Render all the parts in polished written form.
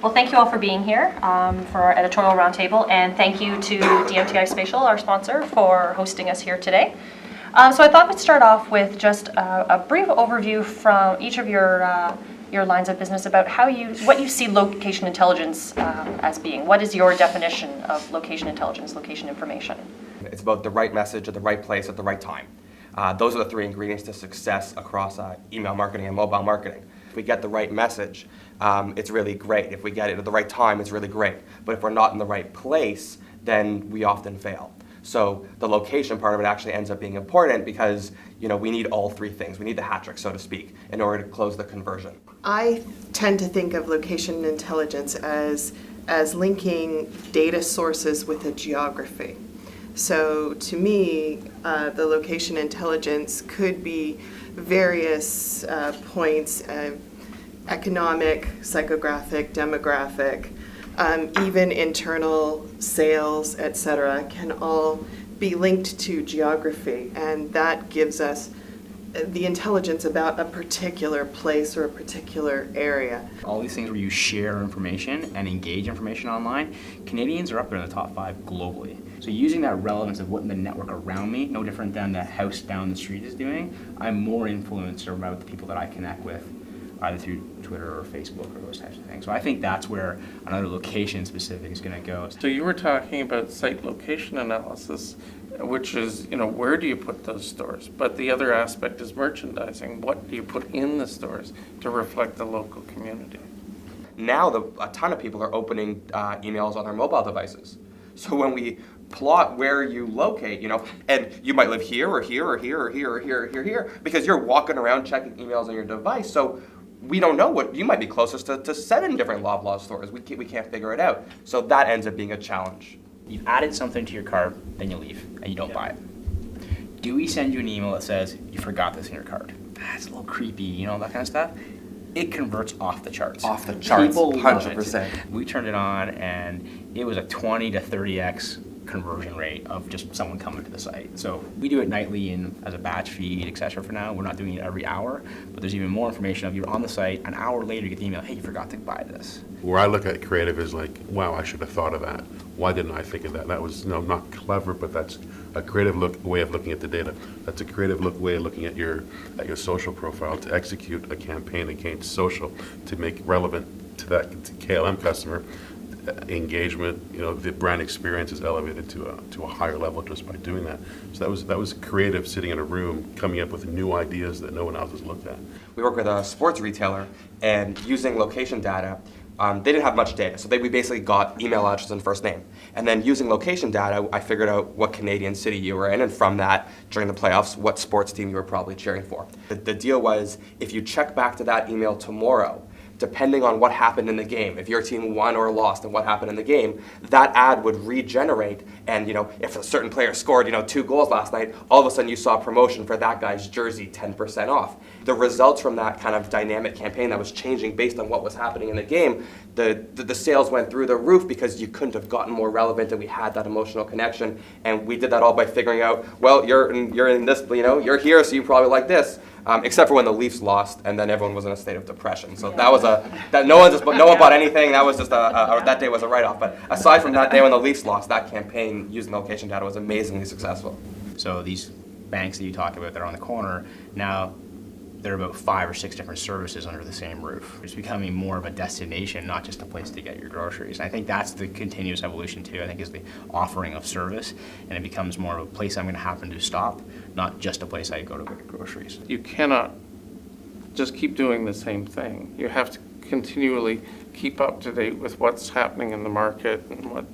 Well, thank you all for being here for our editorial roundtable, and thank you to DMTI Spatial, our sponsor, for hosting us here today. So I thought we'd start off with just a brief overview from each of your lines of business about what you see location intelligence as being. What is your definition of location intelligence, location information? It's about the right message at the right place at the right time. Those are the three ingredients to success across email marketing and mobile marketing. If we get the right message, it's really great. If we get it at the right time, it's really great. But if we're not in the right place, then we often fail. So the location part of it actually ends up being important because we need all three things. We need the hat trick, so to speak, in order to close the conversion. I tend to think of location intelligence as linking data sources with a geography. So to me, the location intelligence could be various points, economic, psychographic, demographic, even internal sales, etc., can all be linked to geography, and that gives us the intelligence about a particular place or a particular area. All these things where you share information and engage information online, Canadians are up there in the top 5 globally. So using that relevance of what in the network around me, no different than the house down the street is doing, I'm more influenced about the people that I connect with, either through Twitter or Facebook or those types of things. So I think that's where another location specific is going to go. So you were talking about site location analysis, which is, where do you put those stores? But the other aspect is merchandising. What do you put in the stores to reflect the local community? Now a ton of people are opening emails on their mobile devices. So when we plot where you locate, and you might live here or here or here or here or here or here, because you're walking around checking emails on your device. So we don't know what you might be closest to 7 different Loblaw stores. We can't figure it out. So that ends up being a challenge. You've added something to your cart, then you leave, and you don't buy it. Do we send you an email that says, you forgot this in your cart? That's a little creepy, that kind of stuff. It converts off the charts. Off the charts, People 100%. We turned it on, and it was a 20 to 30x conversion rate of just someone coming to the site. So we do it nightly and as a batch feed, etc. for now. We're not doing it every hour, but there's even more information of you're on the site, an hour later you get the email, hey, you forgot to buy this. Where I look at creative is like, wow, I should have thought of that. Why didn't I think of that? That was not clever, but that's a creative way of looking at the data. That's a creative way of looking at your social profile to execute a campaign against social to make relevant to that KLM customer. Engagement, the brand experience is elevated to a higher level just by doing that. So that was creative, sitting in a room, coming up with new ideas that no one else has looked at. We work with a sports retailer, and using location data, they didn't have much data, so we basically got email address and first name. And then using location data, I figured out what Canadian city you were in, and from that, during the playoffs, what sports team you were probably cheering for. The deal was, if you check back to that email tomorrow, depending on what happened in the game, if your team won or lost and what happened in the game, that ad would regenerate. And if a certain player scored 2 goals last night, all of a sudden you saw a promotion for that guy's jersey 10% off. The results from that kind of dynamic campaign that was changing based on what was happening in the game, the sales went through the roof because you couldn't have gotten more relevant, and we had that emotional connection. And we did that all by figuring out, well, you're in this, you're here, so you probably like this. Except for when the Leafs lost, and then everyone was in a state of depression. So that was no one bought anything. That was just that day was a write-off. But aside from that day when the Leafs lost, that campaign using location data was amazingly successful. So these banks that you talk about that are on the corner, now there are about 5 or 6 different services under the same roof. It's becoming more of a destination, not just a place to get your groceries. And I think that's the continuous evolution too, I think, is the offering of service, and it becomes more of a place I'm going to happen to stop, not just a place I go to get groceries. You cannot just keep doing the same thing. You have to continually keep up to date with what's happening in the market and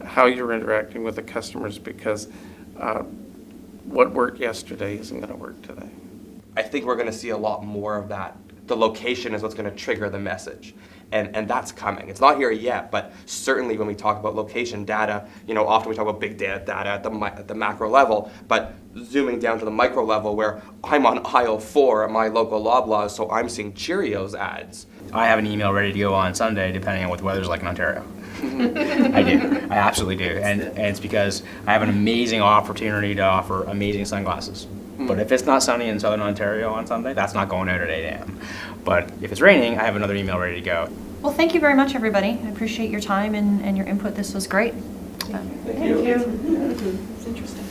how you're interacting with the customers, because what worked yesterday isn't going to work today. I think we're going to see a lot more of that. The location is what's going to trigger the message. And that's coming. It's not here yet, but certainly when we talk about location data, often we talk about big data at the macro level, but zooming down to the micro level where I'm on aisle 4 at my local Loblaws, so I'm seeing Cheerios ads. I have an email ready to go on Sunday, depending on what the weather's like in Ontario. I do. I absolutely do. And it's because I have an amazing opportunity to offer amazing sunglasses. But if it's not sunny in Southern Ontario on Sunday, that's not going out at 8 a.m. But if it's raining, I have another email ready to go. Well, thank you very much, everybody. I appreciate your time and your input. This was great. Thank you. It's interesting.